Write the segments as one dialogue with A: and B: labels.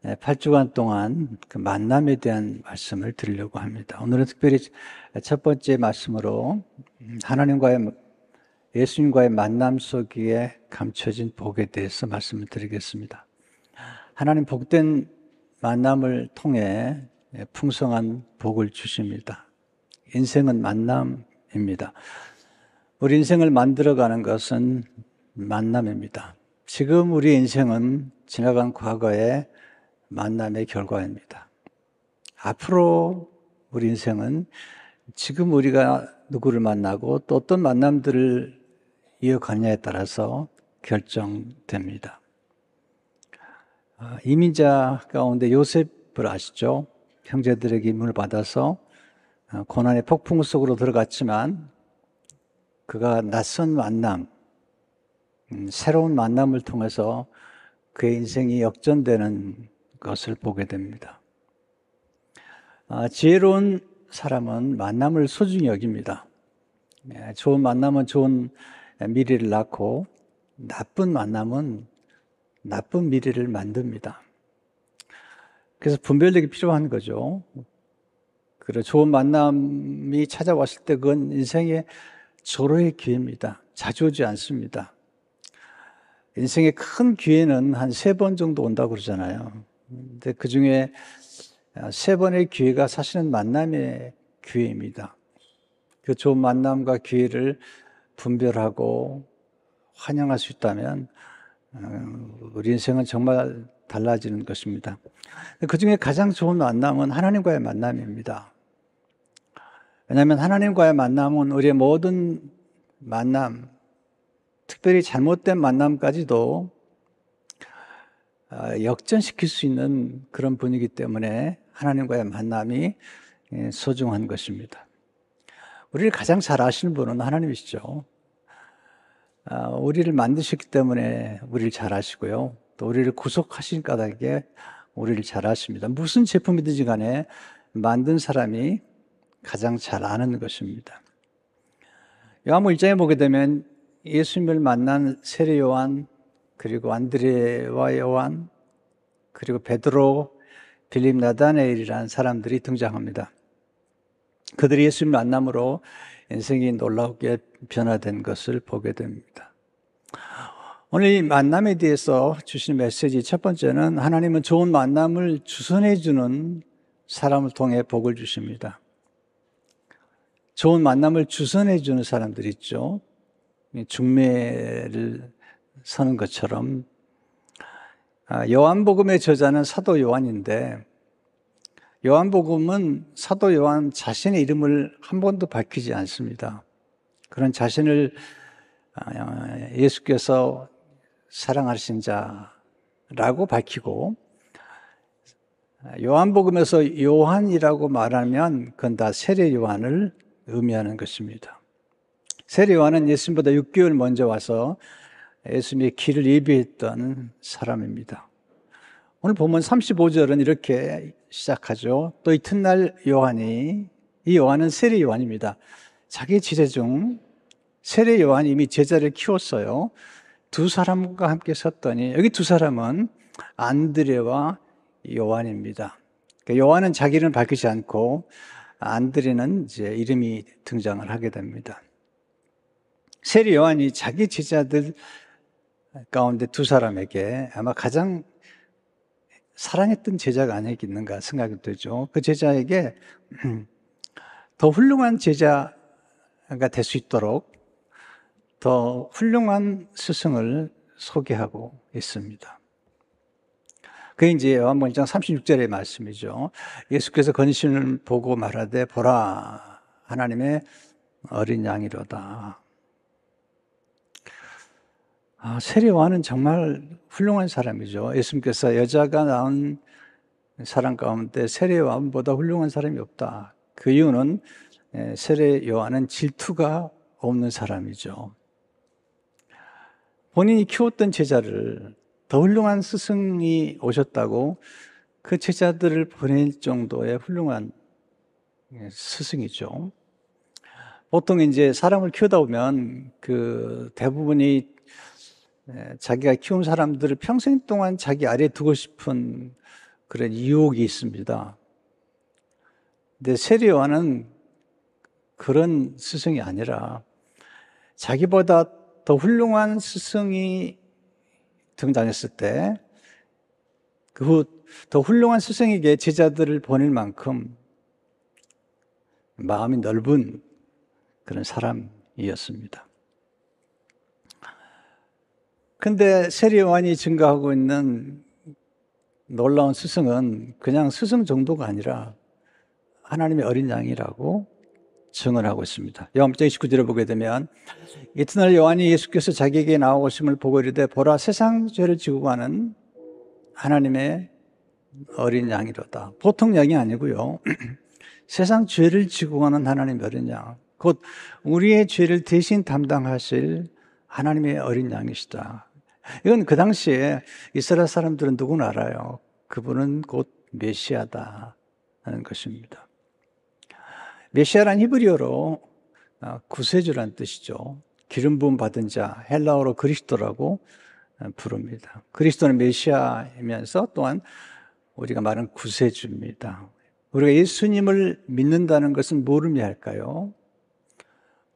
A: 8주간 동안 그 만남에 대한 말씀을 드리려고 합니다. 오늘은 특별히 첫 번째 말씀으로 예수님과의 만남 속에 감춰진 복에 대해서 말씀을 드리겠습니다. 하나님 복된 만남을 통해 풍성한 복을 주십니다. 인생은 만남입니다. 우리 인생을 만들어가는 것은 만남입니다. 지금 우리 인생은 지나간 과거의 만남의 결과입니다. 앞으로 우리 인생은 지금 우리가 누구를 만나고 또 어떤 만남들을 이어가느냐에 따라서 결정됩니다. 이민자 가운데 요셉을 아시죠? 형제들에게 임무를 받아서 고난의 폭풍 속으로 들어갔지만 그가 낯선 만남, 새로운 만남을 통해서 그의 인생이 역전되는 것을 보게 됩니다. 지혜로운 사람은 만남을 소중히 여깁니다. 좋은 만남은 좋은 미래를 낳고 나쁜 만남은 나쁜 미래를 만듭니다. 그래서 분별력이 필요한 거죠. 그리고 좋은 만남이 찾아왔을 때 그건 인생의 절호의 기회입니다. 자주 오지 않습니다. 인생의 큰 기회는 한 3번 정도 온다고 그러잖아요. 근데 그 중에 3번의 기회가 사실은 만남의 기회입니다. 그 좋은 만남과 기회를 분별하고 환영할 수 있다면 우리 인생은 정말 달라지는 것입니다. 그 중에 가장 좋은 만남은 하나님과의 만남입니다. 왜냐하면 하나님과의 만남은 우리의 모든 만남, 특별히 잘못된 만남까지도 역전시킬 수 있는 그런 분이기 때문에 하나님과의 만남이 소중한 것입니다. 우리를 가장 잘 아시는 분은 하나님이시죠. 우리를 만드셨기 때문에 우리를 잘 아시고요. 또 우리를 구속하신 까닭에 우리를 잘 아십니다. 무슨 제품이든지 간에 만든 사람이 가장 잘 아는 것입니다. 요한복음 1장에 보게 되면 예수님을 만난 세례 요한, 그리고 안드레와 요한, 그리고 베드로, 빌립, 나다나엘이라는 사람들이 등장합니다. 그들이 예수님을 만남으로 인생이 놀랍게 변화된 것을 보게 됩니다. 오늘 이 만남에 대해서 주신 메시지 첫 번째는 하나님은 좋은 만남을 주선해 주는 사람을 통해 복을 주십니다. 좋은 만남을 주선해 주는 사람들 있죠. 중매를 서는 것처럼. 요한복음의 저자는 사도 요한인데 요한복음은 사도 요한 자신의 이름을 한 번도 밝히지 않습니다. 그런 자신을 예수께서 사랑하신 자라고 밝히고 요한복음에서 요한이라고 말하면 그건 다 세례 요한을 의미하는 것입니다. 세례 요한은 예수님보다 6개월 먼저 와서 예수님의 길을 예비했던 사람입니다. 오늘 본문 35절은 이렇게 시작하죠. 또 이튿날 이 요한은 세례 요한입니다. 자기 제자 중 세례 요한이 이미 제자를 키웠어요. 2사람과 함께 섰더니 여기 2사람은 안드레와 요한입니다. 그러니까 요한은 자기 이름을 밝히지 않고 안드레는 이제 이름이 등장을 하게 됩니다. 세례 요한이 자기 제자들 가운데 2사람에게 아마 가장 사랑했던 제자가 아니겠는가 생각이 되죠. 그 제자에게 더 훌륭한 제자가 될 수 있도록 더 훌륭한 스승을 소개하고 있습니다. 그게 이제 요한복음 1장 36절의 말씀이죠. 예수께서 건신을 보고 말하되 보라 하나님의 어린 양이로다. 세례 요한은 정말 훌륭한 사람이죠. 예수님께서 여자가 낳은 사람 가운데 세례 요한보다 훌륭한 사람이 없다. 그 이유는 세례 요한은 질투가 없는 사람이죠. 본인이 키웠던 제자를 더 훌륭한 스승이 오셨다고 그 제자들을 보낼 정도의 훌륭한 스승이죠. 보통 이제 사람을 키우다 보면 그 대부분이 자기가 키운 사람들을 평생 동안 자기 아래에 두고 싶은 그런 유혹이 있습니다. 근데 세례 요한은 그런 스승이 아니라 자기보다 더 훌륭한 스승이 등장했을 때 그 후 더 훌륭한 스승에게 제자들을 보낼 만큼 마음이 넓은 그런 사람이었습니다. 근데 세례 요한이 증거하고 있는 놀라운 스승은 그냥 스승 정도가 아니라 하나님의 어린 양이라고 증언하고 있습니다. 요한복음 29절을 보게 되면 이튿날 요한이 예수께서 자기에게 나오심을 보고 이르되 보라 세상 죄를 지고 가는 하나님의 어린 양이로다. 보통 양이 아니고요. 세상 죄를 지고 가는 하나님의 어린 양, 곧 우리의 죄를 대신 담당하실 하나님의 어린 양이시다. 이건 그 당시에 이스라엘 사람들은 누구나 알아요. 그분은 곧 메시아다 하는 것입니다. 메시아란 히브리어로 구세주란 뜻이죠. 기름 부음 받은 자, 헬라어로 그리스도라고 부릅니다. 그리스도는 메시아이면서 또한 우리가 말하는 구세주입니다. 우리가 예수님을 믿는다는 것은 뭘 의미할까요?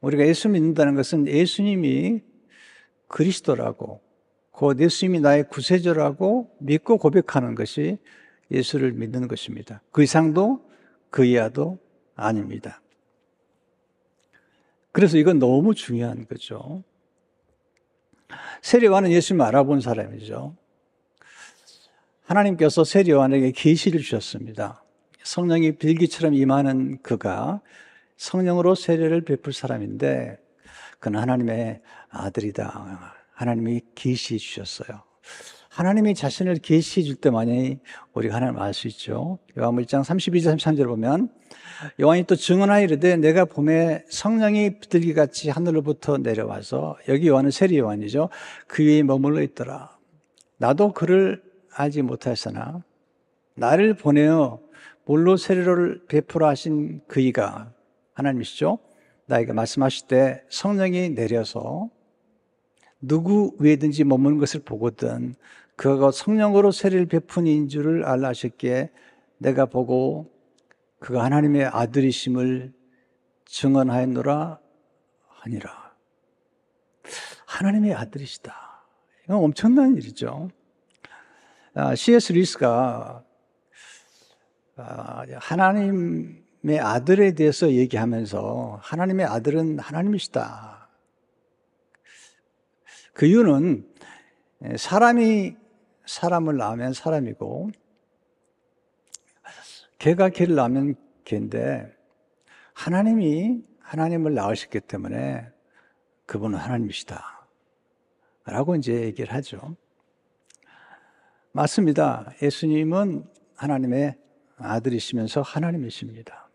A: 우리가 예수 믿는다는 것은 예수님이 그리스도라고, 곧 예수님이 나의 구세주라고 믿고 고백하는 것이 예수를 믿는 것입니다. 그 이상도 그 이하도 아닙니다. 그래서 이건 너무 중요한 거죠. 세례 요한은 예수님을 알아본 사람이죠. 하나님께서 세례 요한에게 계시를 주셨습니다. 성령이 빌기처럼 임하는 그가 성령으로 세례를 베풀 사람인데 그는 하나님의 아들이다. 하나님이 계시해 주셨어요. 하나님이 자신을 계시해 줄 때만이 우리가 하나님을 알 수 있죠. 요한복음 1장 32절 33절을 보면 요한이 또 증언하여 이르되 내가 봄에 성령이 비둘기같이 하늘로부터 내려와서, 여기 요한은 세례 요한이죠. 그 위에 머물러 있더라. 나도 그를 알지 못하였으나 나를 보내어 물로 세례를 베풀어 하신 그이가 하나님이시죠. 나에게 말씀하실 때 성령이 내려서 누구 위에든지 머무는 것을 보거든 그가 성령으로 세례를 베푼 이인 줄을 알라 하셨기에 내가 보고 그가 하나님의 아들이심을 증언하였노라 하니라. 하나님의 아들이시다. 이건 엄청난 일이죠. C.S. 루이스가 하나님의 아들에 대해서 얘기하면서 하나님의 아들은 하나님이시다. 그 이유는 사람이 사람을 낳으면 사람이고 개가 개를 낳으면 개인데 하나님이 하나님을 낳으셨기 때문에 그분은 하나님이시다 라고 이제 얘기를 하죠. 맞습니다. 예수님은 하나님의 아들이시면서 하나님이십니다.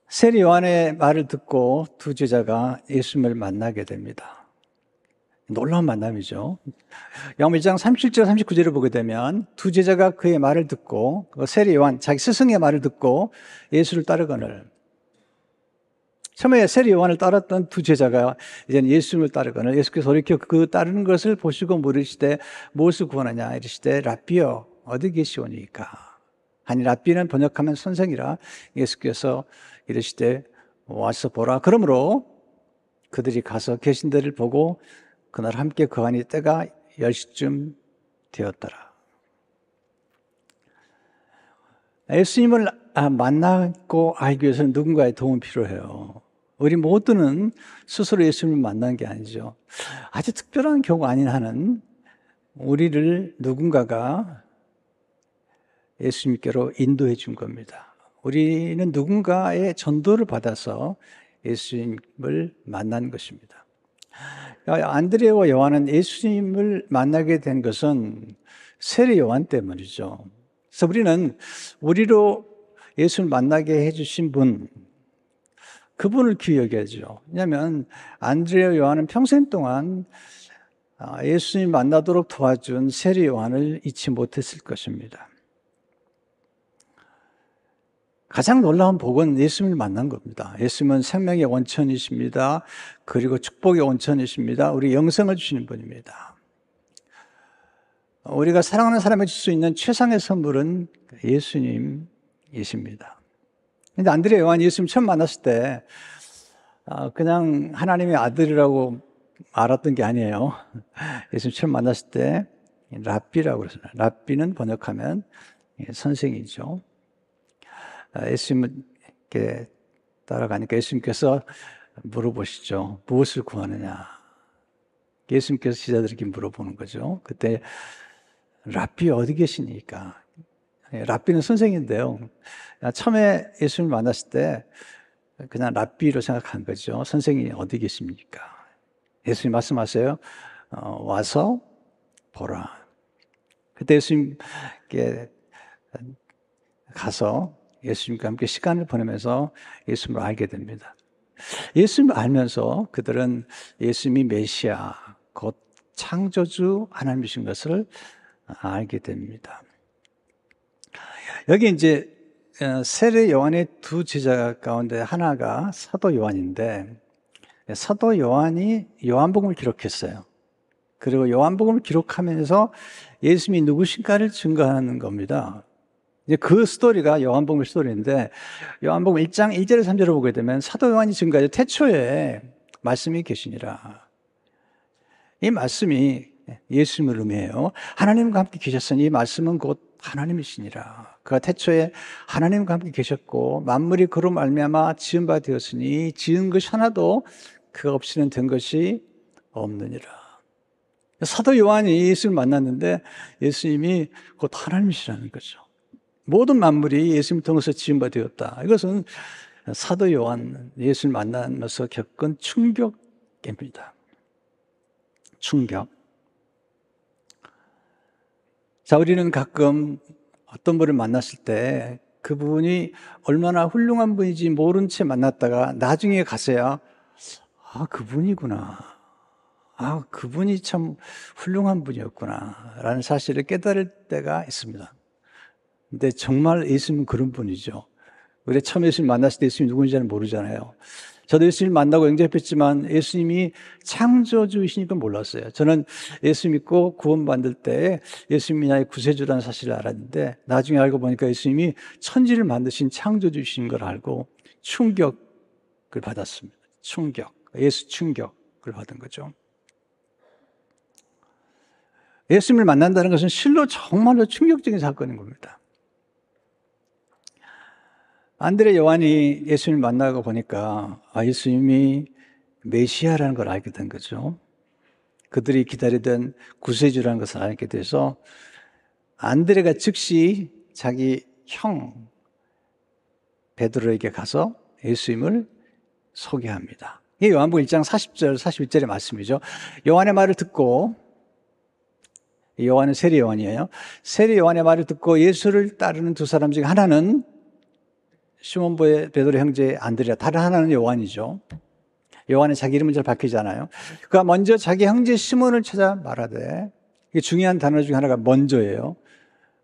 A: 세례 요한의 말을 듣고 두 제자가 예수님을 만나게 됩니다. 놀라운 만남이죠. 요한복음 1장 37절 39절을 보게 되면 두 제자가 그의 말을 듣고, 세례 요한 자기 스승의 말을 듣고 예수를 따르거늘. 처음에 세례 요한을 따랐던 두 제자가 이제는 예수님을 따르거늘 예수께서 이렇게 그 따르는 것을 보시고 물으시되 무엇을 구원하냐 이르시되 라삐여 어디 계시오니까 하니 라삐는 번역하면 선생이라 예수께서 이르시되 와서 보라. 그러므로 그들이 가서 계신 데를 보고 그날 함께 거하니 때가 10시쯤 되었더라. 예수님을 만나고 알기 위해서는 누군가의 도움이 필요해요. 우리 모두는 스스로 예수님을 만난 게 아니죠. 아주 특별한 경우가 아닌 한은 우리를 누군가가 예수님께로 인도해 준 겁니다. 우리는 누군가의 전도를 받아서 예수님을 만난 것입니다. 안드레와 요한은 예수님을 만나게 된 것은 세례 요한 때문이죠. 그래서 우리는 우리로 예수를 만나게 해주신 분, 그분을 기억해야죠. 왜냐하면 안드레와 요한은 평생 동안 예수님 만나도록 도와준 세례 요한을 잊지 못했을 것입니다. 가장 놀라운 복은 예수님을 만난 겁니다. 예수님은 생명의 원천이십니다. 그리고 축복의 원천이십니다. 우리 영생을 주시는 분입니다. 우리가 사랑하는 사람에게 줄 수 있는 최상의 선물은 예수님이십니다. 근데 안드레 요한이 예수님 처음 만났을 때 그냥 하나님의 아들이라고 알았던 게 아니에요. 예수님 처음 만났을 때 랍비라고 그러잖아요. 랍비는 번역하면 선생이죠. 예수님께 따라가니까 예수님께서 물어보시죠. 무엇을 구하느냐? 예수님께서 제자들에게 물어보는 거죠. 그때 랍비 어디 계시니까? 랍비는 선생인데요. 처음에 예수님을 만났을 때 그냥 랍비로 생각한 거죠. 선생이 어디 계십니까? 예수님 말씀하세요. 와서 보라. 그때 예수님께 가서 예수님과 함께 시간을 보내면서 예수님을 알게 됩니다. 예수님을 알면서 그들은 예수님이 메시아, 곧 창조주 하나님이신 것을 알게 됩니다. 여기 이제 세례 요한의 두 제자 가운데 하나가 사도 요한인데, 사도 요한이 요한복음을 기록했어요. 그리고 요한복음을 기록하면서 예수님이 누구신가를 증거하는 겁니다. 이제 그 스토리가 요한복음 스토리인데, 요한복음 1장 1절에서 3절을 보게 되면 사도 요한이 증거하죠. 태초에 말씀이 계시니라. 이 말씀이 예수님을 의미해요. 하나님과 함께 계셨으니 이 말씀은 곧 하나님이시니라. 그가 태초에 하나님과 함께 계셨고 만물이 그로 말미암아 지은 바 되었으니 지은 것이 하나도 그가 없이는 된 것이 없느니라. 사도 요한이 예수님을 만났는데 예수님이 곧 하나님이시라는 거죠. 모든 만물이 예수님을 통해서 지은 바 되었다. 이것은 사도 요한 예수를 만나면서 겪은 충격입니다. 충격. 자, 우리는 가끔 어떤 분을 만났을 때 그분이 얼마나 훌륭한 분인지 모른 채 만났다가 나중에 가서야 그분이구나. 그분이 참 훌륭한 분이었구나. 라는 사실을 깨달을 때가 있습니다. 근데 정말 예수님은 그런 분이죠. 우리 처음 예수님 만났을 때 예수님이 누군지는 모르잖아요. 저도 예수님 만나고 영접했지만 예수님이 창조주이신 걸 몰랐어요. 저는 예수 믿고 구원받을 때 예수님이 나의 구세주라는 사실을 알았는데 나중에 알고 보니까 예수님이 천지를 만드신 창조주이신 걸 알고 충격을 받았습니다. 예수 충격을 받은 거죠. 예수님을 만난다는 것은 실로 정말로 충격적인 사건인 겁니다. 안드레 요한이 예수님을 만나고 보니까 예수님이 메시아라는 걸 알게 된 거죠. 그들이 기다리던 구세주라는 것을 알게 돼서 안드레가 즉시 자기 형 베드로에게 가서 예수님을 소개합니다. 이게 요한복음 1장 40절, 41절의 말씀이죠. 요한의 말을 듣고, 요한은 세례 요한이에요. 세례 요한의 말을 듣고 예수를 따르는 두 사람 중에 하나는 시몬 베드로 형제 안드레아, 다른 하나는 요한이죠. 요한은 자기 이름은 잘 밝히잖아요. 그가 먼저 자기 형제 시몬을 찾아 말하되, 이게 중요한 단어 중에 하나가 먼저예요.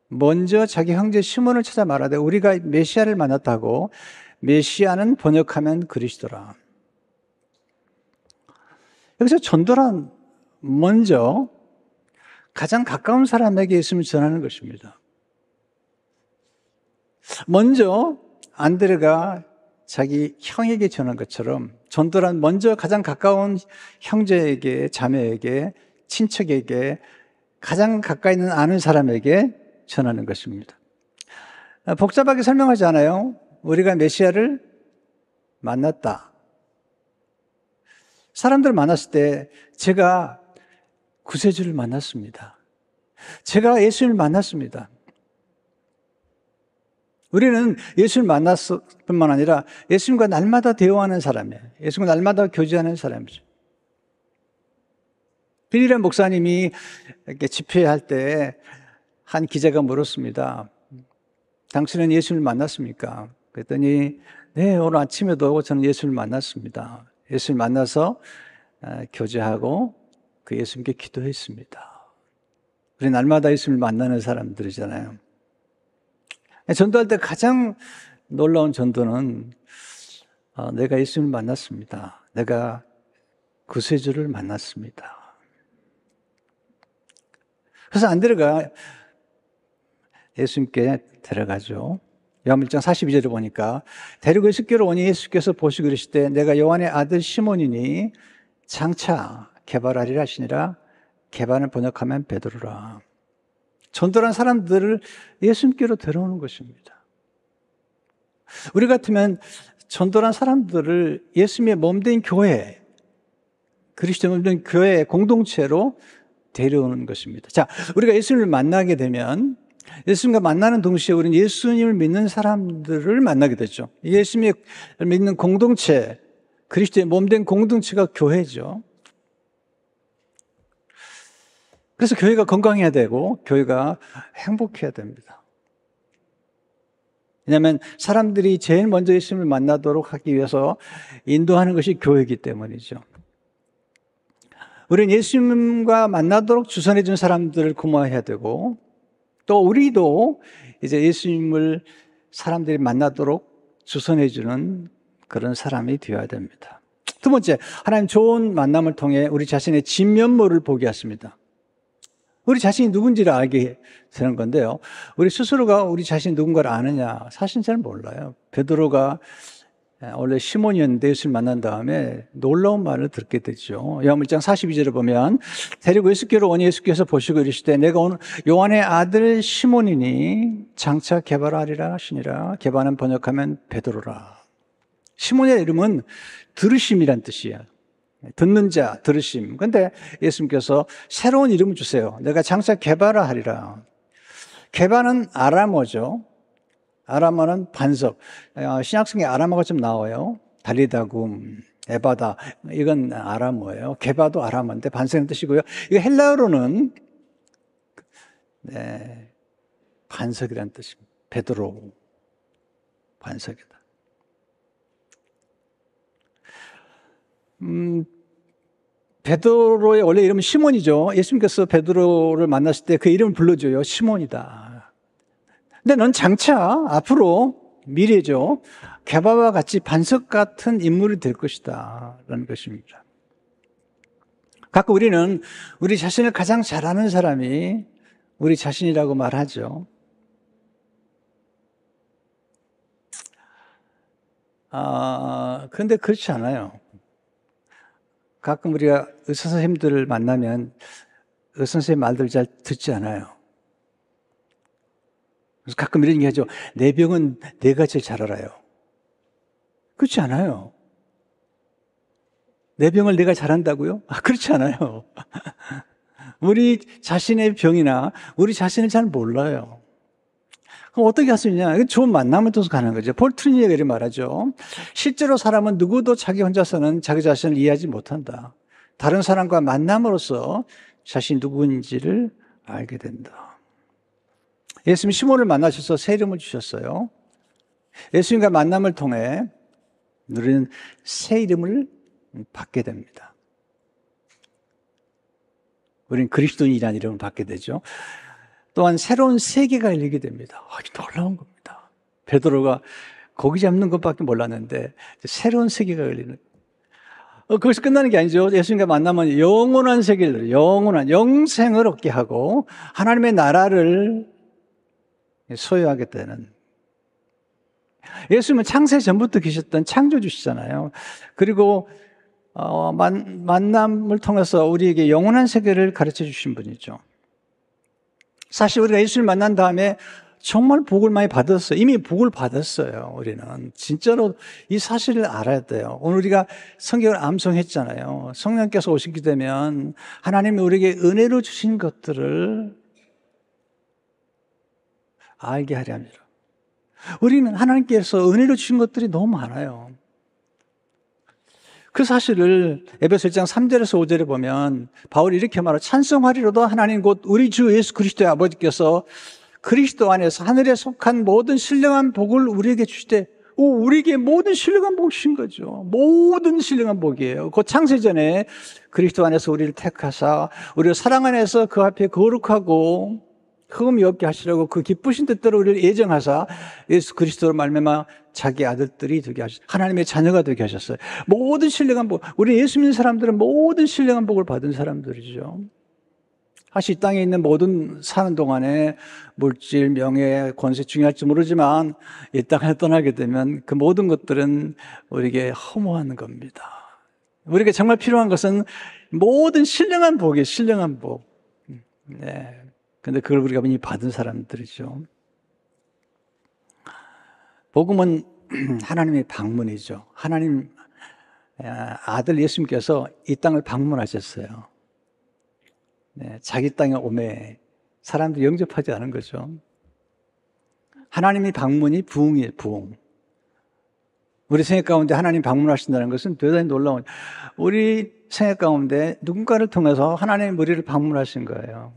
A: 먼저 자기 형제 시몬을 찾아 말하되 우리가 메시아를 만났다고. 메시아는 번역하면 그리스도라. 여기서 전도란 먼저 가장 가까운 사람에게 예수님을 전하는 것입니다. 먼저 안드레가 자기 형에게 전한 것처럼 전도란 먼저 가장 가까운 형제에게, 자매에게, 친척에게, 가장 가까이 있는 아는 사람에게 전하는 것입니다. 복잡하게 설명하지 않아요. 우리가 메시아를 만났다. 사람들을 만났을 때 제가 구세주를 만났습니다. 제가 예수님을 만났습니다. 우리는 예수를 만났을 뿐만 아니라 예수님과 날마다 대화하는 사람이에요. 예수님과 날마다 교제하는 사람이죠. 빌리람 목사님이 이렇게 집회할 때 한 기자가 물었습니다. 당신은 예수를 만났습니까? 그랬더니 네, 오늘 아침에도 저는 예수를 만났습니다. 예수를 만나서 교제하고 그 예수님께 기도했습니다. 우리 날마다 예수를 만나는 사람들이잖아요. 전도할 때 가장 놀라운 전도는 내가 예수님을 만났습니다. 내가 구세주를 만났습니다. 그래서 안드레가 예수님께 데려가죠. 요한 1장 42절을 보니까 데리고 예수께로 오니 예수께서 보시고 이르시되 내가 요한의 아들 시몬이니 장차 개발하리라 하시니라. 개발을 번역하면 베드로라. 전도한 사람들을 예수님께로 데려오는 것입니다. 우리 같으면 전도한 사람들을 예수님의 몸된 교회, 그리스도의 몸된 교회의 공동체로 데려오는 것입니다. 자, 우리가 예수님을 만나게 되면 예수님과 만나는 동시에 우리는 예수님을 믿는 사람들을 만나게 되죠. 예수님을 믿는 공동체, 그리스도의 몸된 공동체가 교회죠. 그래서 교회가 건강해야 되고 교회가 행복해야 됩니다. 왜냐하면 사람들이 제일 먼저 예수님을 만나도록 하기 위해서 인도하는 것이 교회이기 때문이죠. 우리는 예수님과 만나도록 주선해 준 사람들을 고마워해야 되고 또 우리도 이제 예수님을 사람들이 만나도록 주선해 주는 그런 사람이 되어야 됩니다. 두 번째, 하나님 좋은 만남을 통해 우리 자신의 진면모를 보게 하십니다. 우리 자신이 누군지를 알게 되는 건데요. 우리 스스로가 우리 자신이 누군가를 아느냐? 사실 잘 몰라요. 베드로가 원래 시몬이었는데 예수를 만난 다음에 놀라운 말을 듣게 되죠. 요한 1장 42절을 보면 데리고 예수께로 오니 예수께서 보시고 이르시되 내가 오늘 요한의 아들 시몬이니 장차 개발하리라 하시니라. 개발은 번역하면 베드로라. 시몬의 이름은 들으심이란 뜻이에요. 듣는 자, 들으심. 근데 예수님께서 새로운 이름을 주세요. 내가 장차 개발을 하리라. 개발은 아람어죠. 아람어는 반석. 신약성에 아람어가 좀 나와요. 달리다굼, 에바다. 이건 아람어예요. 개바도 아람어인데 반석의 뜻이고요. 이거 헬라어로는 반석이라는 뜻입니다. 베드로, 반석이다. 베드로의 원래 이름은 시몬이죠. 예수님께서 베드로를 만났을 때 그 이름을 불러줘요. 시몬이다. 근데 넌 장차 앞으로 미래죠. 개바와 같이 반석 같은 인물이 될 것이다. 라는 것입니다. 가끔 우리는 우리 자신을 가장 잘 아는 사람이 우리 자신이라고 말하죠. 그런데 그렇지 않아요. 가끔 우리가 의사 선생님들을 만나면 의사 선생님 말들 잘 듣지 않아요. 그래서 가끔 이런 얘기 하죠. 내 병은 내가 제일 잘 알아요. 그렇지 않아요. 내 병을 내가 잘 안다고요? 그렇지 않아요. 우리 자신의 병이나 우리 자신을 잘 몰라요. 그럼 어떻게 할 수 있냐? 좋은 만남을 통해서 가는 거죠. 폴 트리니가 이렇게 말하죠. 실제로 사람은 누구도 자기 혼자서는 자기 자신을 이해하지 못한다. 다른 사람과 만남으로써 자신이 누구인지를 알게 된다. 예수님이 시몬을 만나셔서 새 이름을 주셨어요. 예수님과 만남을 통해 우리는 새 이름을 받게 됩니다. 우리는 그리스도인이라는 이름을 받게 되죠. 또한 새로운 세계가 열리게 됩니다. 놀라운 겁니다. 베드로가 고기 잡는 것밖에 몰랐는데 새로운 세계가 열리는. 거기서 끝나는 게 아니죠. 예수님과 만나면 영원한 세계를, 영원한 영생을 얻게 하고 하나님의 나라를 소유하게 되는. 예수님은 창세 전부터 계셨던 창조주시잖아요. 그리고 만남을 통해서 우리에게 영원한 세계를 가르쳐 주신 분이죠. 사실 우리가 예수를 만난 다음에 정말 복을 많이 받았어요. 이미 복을 받았어요. 우리는 진짜로 이 사실을 알아야 돼요. 오늘 우리가 성경을 암송했잖아요. 성령께서 오시게 되면 하나님이 우리에게 은혜로 주신 것들을 알게 하려 합니다. 우리는 하나님께서 은혜로 주신 것들이 너무 많아요. 그 사실을 에베소 1장 3절에서 5절에 보면 바울이 이렇게 말하고 찬송하리로다 하나님 곧 우리 주 예수 그리스도의 아버지께서 그리스도 안에서 하늘에 속한 모든 신령한 복을 우리에게 주시되 우리에게 모든 신령한 복을 주신 거죠. 모든 신령한 복이에요. 그 창세전에 그리스도 안에서 우리를 택하사 우리를 사랑 안에서 그 앞에 거룩하고 흠이 없게 하시려고 그 기쁘신 뜻대로 우리를 예정하사 예수 그리스도로 말미암아 자기 아들들이 되게 하셨어요. 하나님의 자녀가 되게 하셨어요. 모든 신령한 복, 우리 예수 믿는 사람들은 모든 신령한 복을 받은 사람들이죠. 사실 이 땅에 있는 모든 사는 동안에 물질, 명예, 권세 중요할지 모르지만 이 땅을 떠나게 되면 그 모든 것들은 우리에게 허무한 겁니다. 우리에게 정말 필요한 것은 모든 신령한 복이에요. 신령한 복. 네. 근데 그걸 우리가 이미 받은 사람들이죠. 복음은 하나님의 방문이죠. 하나님 아들 예수님께서 이 땅을 방문하셨어요. 네, 자기 땅에 오매 사람들이 영접하지 않은 거죠. 하나님의 방문이 부흥이에요. 부흥. 우리 생애 가운데 하나님 방문하신다는 것은 대단히 놀라운, 우리 생애 가운데 누군가를 통해서 하나님의 우리를 방문하신 거예요.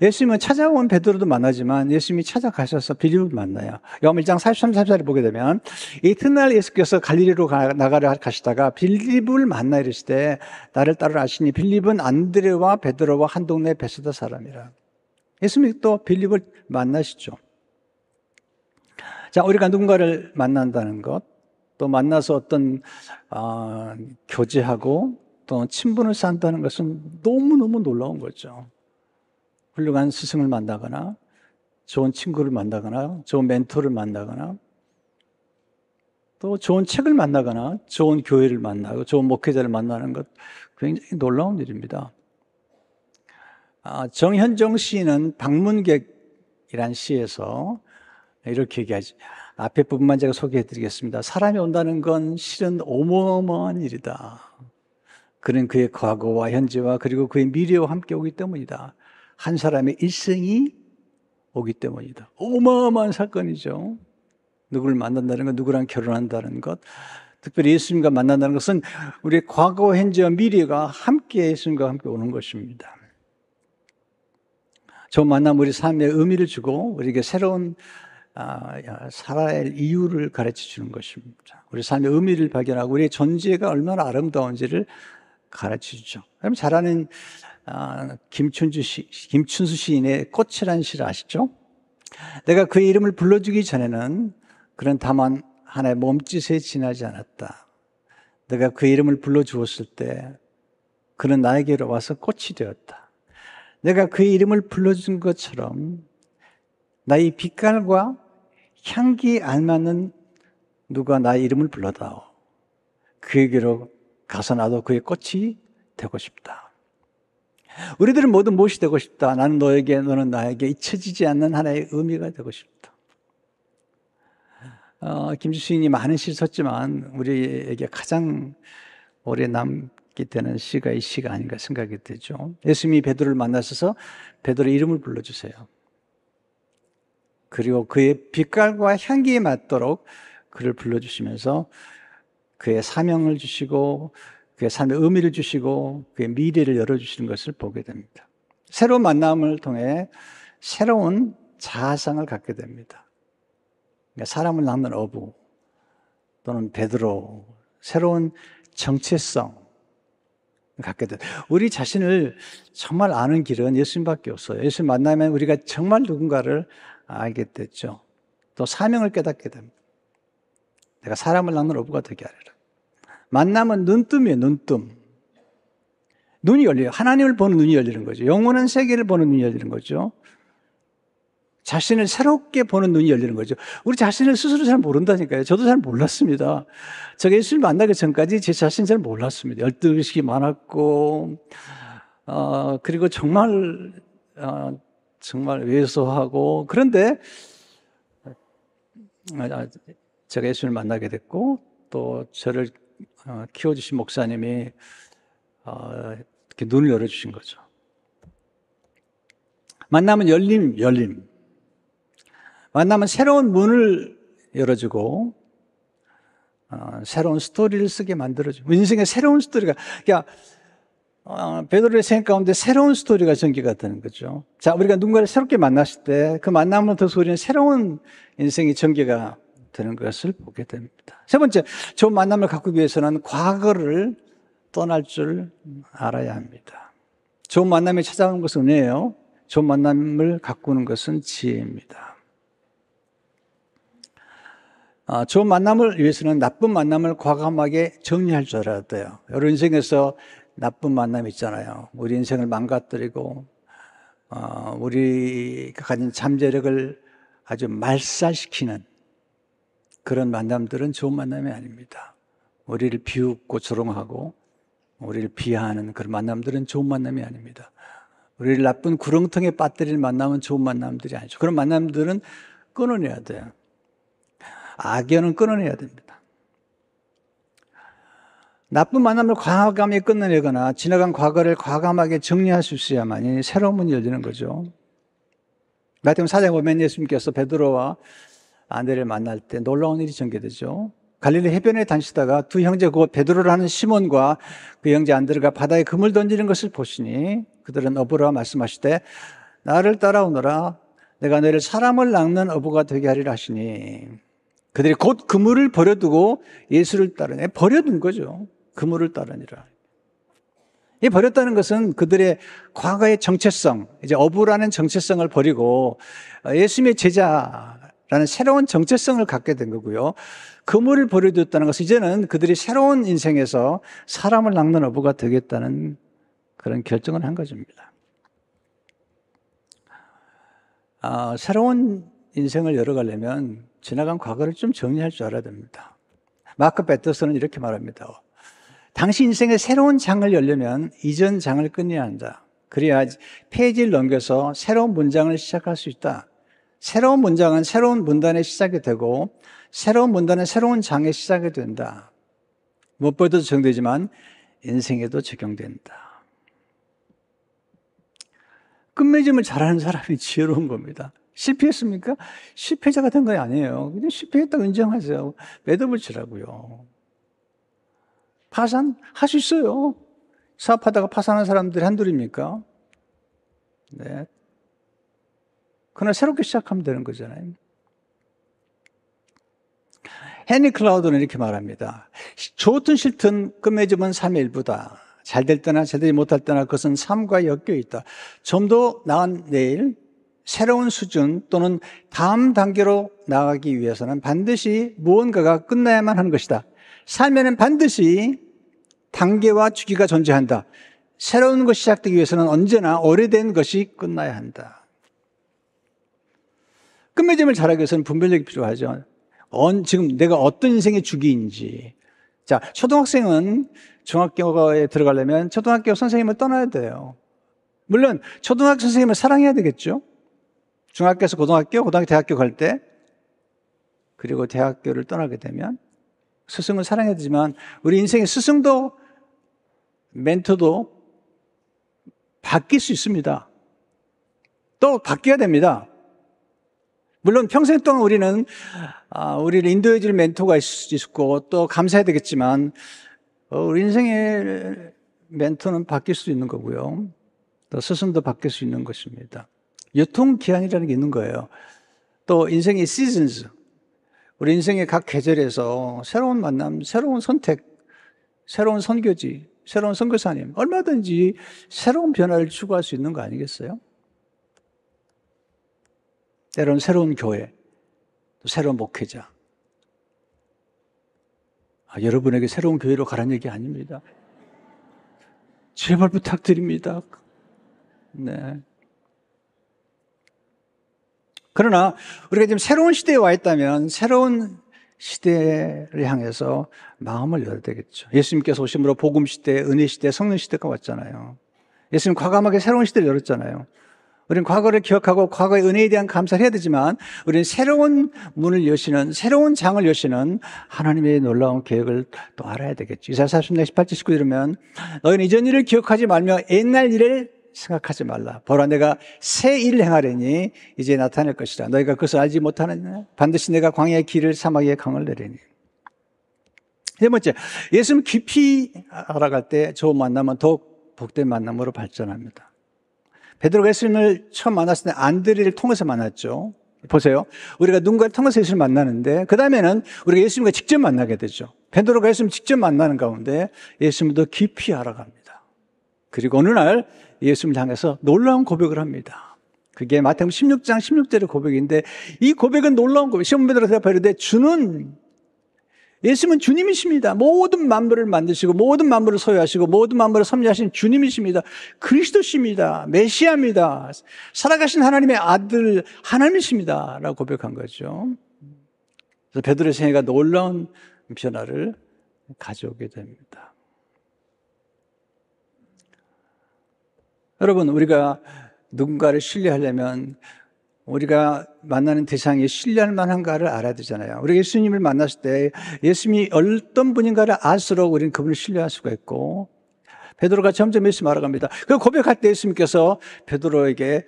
A: 예수님은 찾아온 베드로도 만나지만 예수님이 찾아가셔서 빌립을 만나요. 요한 1장 43, 44절을 보게 되면 이튿날 예수께서 갈릴리로 나가려 가시다가 빌립을 만나 이르시되 나를 따르라 하시니 빌립은 안드레와 베드로와 한 동네 베세다 사람이라. 예수님이 또 빌립을 만나시죠. 자, 우리가 누군가를 만난다는 것, 또 만나서 어떤 교제하고 또 친분을 쌓는다는 것은 너무너무 놀라운 거죠. 훌륭한 스승을 만나거나 좋은 친구를 만나거나 좋은 멘토를 만나거나 또 좋은 책을 만나거나 좋은 교회를 만나고 좋은 목회자를 만나는 것, 굉장히 놀라운 일입니다. 정현정 시인은 방문객이란 시에서 이렇게 얘기하지. 앞에 부분만 제가 소개해 드리겠습니다. 사람이 온다는 건 실은 어마어마한 일이다. 그는 그의 과거와 현재와 그리고 그의 미래와 함께 오기 때문이다. 한 사람의 일생이 오기 때문이다. 어마어마한 사건이죠. 누구를 만난다는 것, 누구랑 결혼한다는 것, 특별히 예수님과 만난다는 것은 우리의 과거, 현재와 미래가 함께 예수님과 함께 오는 것입니다. 저 만남 우리 삶에 의미를 주고 우리에게 새로운 살아야 할 이유를 가르쳐 주는 것입니다. 우리 삶의 의미를 발견하고 우리의 존재가 얼마나 아름다운지를 가르쳐 주죠. 여러분 잘 아는 김춘수 시인의 꽃이라는 시를 아시죠? 내가 그의 이름을 불러주기 전에는 그는 다만 하나의 몸짓에 지나지 않았다. 내가 그의 이름을 불러주었을 때 그는 나에게로 와서 꽃이 되었다. 내가 그의 이름을 불러준 것처럼 나의 빛깔과 향기에 알맞는 누가 나의 이름을 불러다오. 그에게로 가서 나도 그의 꽃이 되고 싶다. 우리들은 모두 무엇이 되고 싶다. 나는 너에게, 너는 나에게 잊혀지지 않는 하나의 의미가 되고 싶다. 김주수인이 많은 시를 썼지만 우리에게 가장 오래 남게 되는 시가 이 시가 아닌가 생각이 되죠. 예수님이 베드로를 만나셔서 베드로의 이름을 불러주세요. 그리고 그의 빛깔과 향기에 맞도록 그를 불러주시면서 그의 사명을 주시고 그의 삶의 의미를 주시고 그의 미래를 열어주시는 것을 보게 됩니다. 새로운 만남을 통해 새로운 자아상을 갖게 됩니다. 그러니까 사람을 낳는 어부 또는 베드로, 새로운 정체성을 갖게 됩니다. 우리 자신을 정말 아는 길은 예수님밖에 없어요. 예수님 만나면 우리가 정말 누군가를 알게 됐죠. 또 사명을 깨닫게 됩니다. 내가 사람을 낳는 어부가 되게 하리라. 만남은 눈뜸이에요. 눈뜸. 눈이 열려요. 하나님을 보는 눈이 열리는 거죠. 영원한 세계를 보는 눈이 열리는 거죠. 자신을 새롭게 보는 눈이 열리는 거죠. 우리 자신을 스스로 잘 모른다니까요. 저도 잘 몰랐습니다. 제가 예수를 만나기 전까지 제 자신 잘 몰랐습니다. 열등의식이 많았고 그리고 정말 왜소하고, 그런데 제가 예수를 만나게 됐고 또 저를 키워주신 목사님이 이렇게 눈을 열어주신 거죠. 만나면 열림. 만나면 새로운 문을 열어주고 새로운 스토리를 쓰게 만들어주고, 인생의 새로운 스토리가, 그러니까 베드로의 생각 가운데 새로운 스토리가 전개가 되는 거죠. 자, 우리가 누군가를 새롭게 만났을 때 그 만남을 통해서 우리는 새로운 인생이 전개가 되는 것을 보게 됩니다. 세 번째, 좋은 만남을 갖기 위해서는 과거를 떠날 줄 알아야 합니다. 좋은 만남이 찾아오는 것은 은혜예요. 좋은 만남을 가꾸는 것은 지혜입니다. 좋은 만남을 위해서는 나쁜 만남을 과감하게 정리할 줄 알아야 돼요. 여러분 인생에서 나쁜 만남 있잖아요. 우리 인생을 망가뜨리고 우리가 가진 잠재력을 아주 말살시키는 그런 만남들은 좋은 만남이 아닙니다. 우리를 비웃고 조롱하고 우리를 비하하는 그런 만남들은 좋은 만남이 아닙니다. 우리를 나쁜 구렁텅이에 빠뜨릴 만남은 좋은 만남들이 아니죠. 그런 만남들은 끊어내야 돼요. 악연은 끊어내야 됩니다. 나쁜 만남을 과감히 끊어내거나 지나간 과거를 과감하게 정리할 수 있어야만이 새로운 문이 열리는 거죠. 마태복음 4장 보면 예수님께서 베드로와 안드레를 만날 때 놀라운 일이 전개되죠. 갈릴리 해변에 다니시다가 두 형제 곧 베드로를 하는 시몬과 그 형제 안드레가 바다에 그물 던지는 것을 보시니 그들은 어부라 말씀하시되 나를 따라오너라 내가 너를 사람을 낚는 어부가 되게 하리라 하시니 그들이 곧 그물을 버려두고 예수를 따르니 버려둔 거죠. 그물을 따르니라. 이 버렸다는 것은 그들의 과거의 정체성, 이제 어부라는 정체성을 버리고 예수님의 제자라는 새로운 정체성을 갖게 된 거고요. 그물을 버려두었다는 것은 이제는 그들이 새로운 인생에서 사람을 낚는 어부가 되겠다는 그런 결정을 한 것입니다. 새로운 인생을 열어가려면 지나간 과거를 좀 정리할 줄 알아야 됩니다. 마크 베터슨은 이렇게 말합니다. 당시 인생의 새로운 장을 열려면 이전 장을 끝내야 한다. 그래야 페이지를 넘겨서 새로운 문장을 시작할 수 있다. 새로운 문장은 새로운 문단의 시작이 되고 새로운 문단은 새로운 장의 시작이 된다. 무엇보다도 적용되지만 인생에도 적용된다. 끝맺음을 잘하는 사람이 지혜로운 겁니다. 실패했습니까? 실패자가 된 거 아니에요. 그냥 실패했다고 인정하세요. 매듭을 치라고요. 파산할 수 있어요. 사업하다가 파산한 사람들이 한둘입니까? 네. 그러나 새롭게 시작하면 되는 거잖아요. 헨리 클라우드는 이렇게 말합니다. 좋든 싫든 끝맺음은 삶의 일부다. 잘 될 때나 제대로 못할 때나 그것은 삶과 엮여 있다. 좀 더 나은 내일, 새로운 수준 또는 다음 단계로 나아가기 위해서는 반드시 무언가가 끝나야만 하는 것이다. 삶에는 반드시 단계와 주기가 존재한다. 새로운 것이 시작되기 위해서는 언제나 오래된 것이 끝나야 한다. 끝맺음을 잘하기 위해서는 분별력이 필요하죠. 지금 내가 어떤 인생의 주기인지. 자, 초등학생은 중학교에 들어가려면 초등학교 선생님을 떠나야 돼요. 물론 초등학교 선생님을 사랑해야 되겠죠. 중학교에서 고등학교, 고등학교 대학교 갈 때, 그리고 대학교를 떠나게 되면 스승을 사랑해야 되지만 우리 인생의 스승도 멘토도 바뀔 수 있습니다. 또 바뀌어야 됩니다. 물론 평생 동안 우리는 우리를 인도해 줄 멘토가 있고 또 감사해야 되겠지만 우리 인생의 멘토는 바뀔 수 있는 거고요. 또 스승도 바뀔 수 있는 것입니다. 유통기한이라는 게 있는 거예요. 또 인생의 시즌스, 우리 인생의 각 계절에서 새로운 만남, 새로운 선택, 새로운 선교지, 새로운 선교사님, 얼마든지 새로운 변화를 추구할 수 있는 거 아니겠어요? 때로는 새로운 교회, 또 새로운 목회자. 여러분에게 새로운 교회로 가라는 얘기 아닙니다. 제발 부탁드립니다. 네. 그러나 우리가 지금 새로운 시대에 와 있다면 새로운 시대를 향해서 마음을 열어야 되겠죠. 예수님께서 오심으로 복음 시대, 은혜 시대, 성령 시대가 왔잖아요. 예수님 과감하게 새로운 시대를 열었잖아요. 우리는 과거를 기억하고 과거의 은혜에 대한 감사를 해야 되지만 우리는 새로운 문을 여시는, 새로운 장을 여시는 하나님의 놀라운 계획을 또 알아야 되겠죠. 이사야 40장 18절 19절 이러면 너희는 이전 일을 기억하지 말며 옛날 일을 생각하지 말라. 보라 내가 새 일을 행하려니 이제 나타날 것이라. 너희가 그것을 알지 못하느냐? 반드시 내가 광야의 길을 사막에 강을 내리니. 세 번째, 예수님 깊이 알아갈 때 좋은 만남은 더욱 복된 만남으로 발전합니다. 베드로가 예수님을 처음 만났을 때 안드레를 통해서 만났죠. 보세요. 우리가 누군가를 통해서 예수님을 만나는데 그 다음에는 우리가 예수님과 직접 만나게 되죠. 베드로가 예수님을 직접 만나는 가운데 예수님을 더 깊이 알아갑니다. 그리고 어느 날 예수님을 향해서 놀라운 고백을 합니다. 그게 마태복음 16장 16절의 고백인데 이 고백은 놀라운 고백. 시몬 베드로가 대답하되 주는 예수님은 주님이십니다. 모든 만물을 만드시고 모든 만물을 소유하시고 모든 만물을 섭리하신 주님이십니다. 그리스도십니다. 메시아입니다. 살아가신 하나님의 아들 하나님이십니다. 라고 고백한 거죠. 그래서 베드로의 생애가 놀라운 변화를 가져오게 됩니다. 여러분, 우리가 누군가를 신뢰하려면 우리가 만나는 대상이 신뢰할 만한가를 알아야 되잖아요. 우리가 예수님을 만났을 때 예수님이 어떤 분인가를 알수록 우리는 그분을 신뢰할 수가 있고, 베드로가 점점 예수님 알아갑니다. 그 고백할 때 예수님께서 베드로에게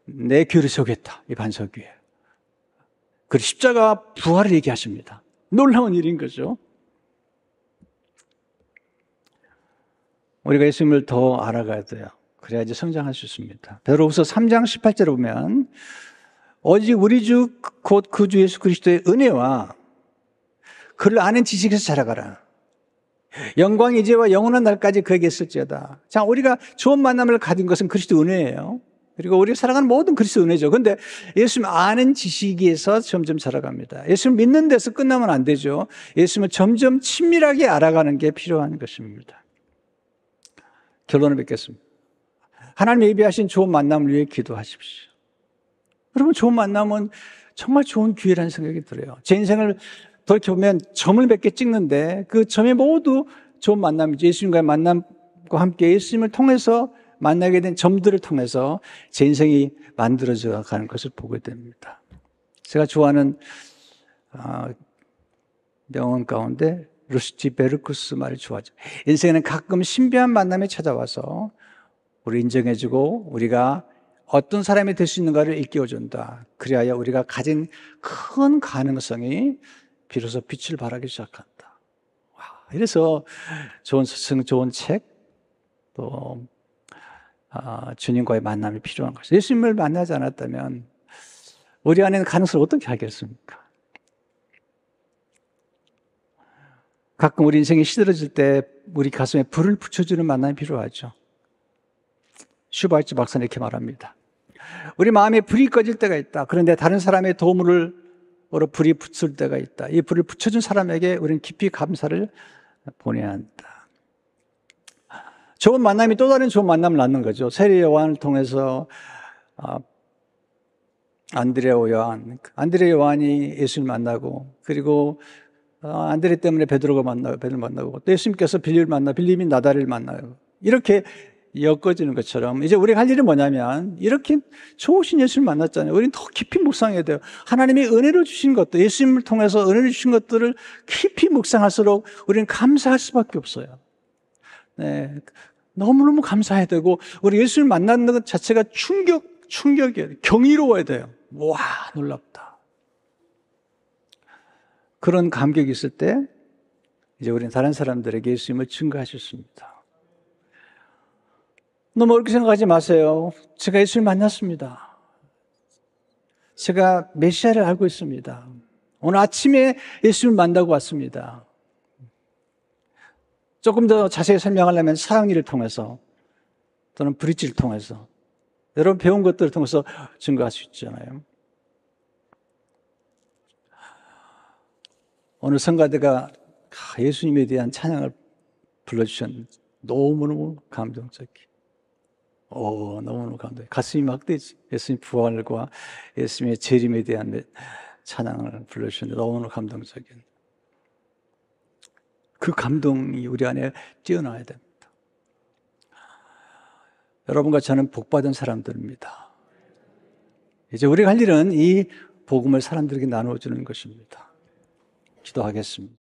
A: 내 귀를 세우겠다, 이 반석 위에. 그리고 십자가 부활을 얘기하십니다. 놀라운 일인 거죠. 우리가 예수님을 더 알아가야 돼요. 그래야지 성장할 수 있습니다. 베드로후서 3장 18절에 보면 오직 우리 주 곧 그 주 예수 그리스도의 은혜와 그를 아는 지식에서 자라가라. 영광 이제와 영원한 날까지 그에게 있을지어다. 자, 우리가 좋은 만남을 가진 것은 그리스도 은혜예요. 그리고 우리가 살아가는 모든 그리스도 은혜죠. 그런데 예수님 아는 지식에서 점점 자라갑니다. 예수님 믿는 데서 끝나면 안 되죠. 예수님을 점점 친밀하게 알아가는 게 필요한 것입니다. 결론을 맺겠습니다. 하나님 예비하신 좋은 만남을 위해 기도하십시오. 여러분, 좋은 만남은 정말 좋은 기회라는 생각이 들어요. 제 인생을 돌이켜보면 점을 몇 개 찍는데 그 점이 모두 좋은 만남이죠. 예수님과의 만남과 함께 예수님을 통해서 만나게 된 점들을 통해서 제 인생이 만들어져 가는 것을 보게 됩니다. 제가 좋아하는 명언 가운데 루스티 베르쿠스 말을 좋아하죠. 인생에는 가끔 신비한 만남이 찾아와서 우리 인정해주고 우리가 어떤 사람이 될 수 있는가를 일깨워준다. 그리하여 우리가 가진 큰 가능성이 비로소 빛을 발하기 시작한다. 이래서 좋은 스승, 좋은 책, 또 주님과의 만남이 필요한 것이죠. 예수님을 만나지 않았다면 우리 안에는 가능성을 어떻게 하겠습니까? 가끔 우리 인생이 시들어질 때 우리 가슴에 불을 붙여주는 만남이 필요하죠. 슈바이츠 박사는 이렇게 말합니다. 우리 마음에 불이 꺼질 때가 있다. 그런데 다른 사람의 도움으로 불이 붙을 때가 있다. 이 불을 붙여준 사람에게 우리는 깊이 감사를 보내야 한다. 좋은 만남이 또 다른 좋은 만남을 낳는 거죠. 세례 요한을 통해서 안드레 요한이 예수를 만나고, 그리고 안드레 때문에 베드로를 만나고, 또 예수님께서 빌립을 만나고, 빌립이 나다리를 만나고, 이렇게 엮어지는 것처럼 이제 우리가 할 일은 뭐냐면, 이렇게 좋으신 예수를 만났잖아요. 우리는 더 깊이 묵상해야 돼요. 하나님이 은혜를 주신 것들, 예수님을 통해서 은혜를 주신 것들을 깊이 묵상할수록 우리는 감사할 수밖에 없어요. 네, 너무너무 감사해야 되고, 우리 예수를 만나는 것 자체가 충격이에요. 경이로워야 돼요. 와, 놀랍다. 그런 감격이 있을 때 이제 우리는 다른 사람들에게 예수님을 증거할 수 있습니다. 너무 어렵게 생각하지 마세요. 제가 예수를 만났습니다. 제가 메시아를 알고 있습니다. 오늘 아침에 예수를 만나고 왔습니다. 조금 더 자세히 설명하려면 사랑니를 통해서 또는 브릿지를 통해서 여러분 배운 것들을 통해서 증거할 수 있잖아요. 오늘 성가대가 예수님에 대한 찬양을 불러주셨는데 너무너무 감동적이에요. 너무너무 감동해요. 가슴이 막 뛰지. 예수님 부활과 예수님의 재림에 대한 찬양을 불러주셨는데 너무너무 감동적인. 그 감동이 우리 안에 뛰어나야 됩니다. 여러분과 저는 복받은 사람들입니다. 이제 우리가 할 일은 이 복음을 사람들에게 나누어주는 것입니다. 기도하겠습니다.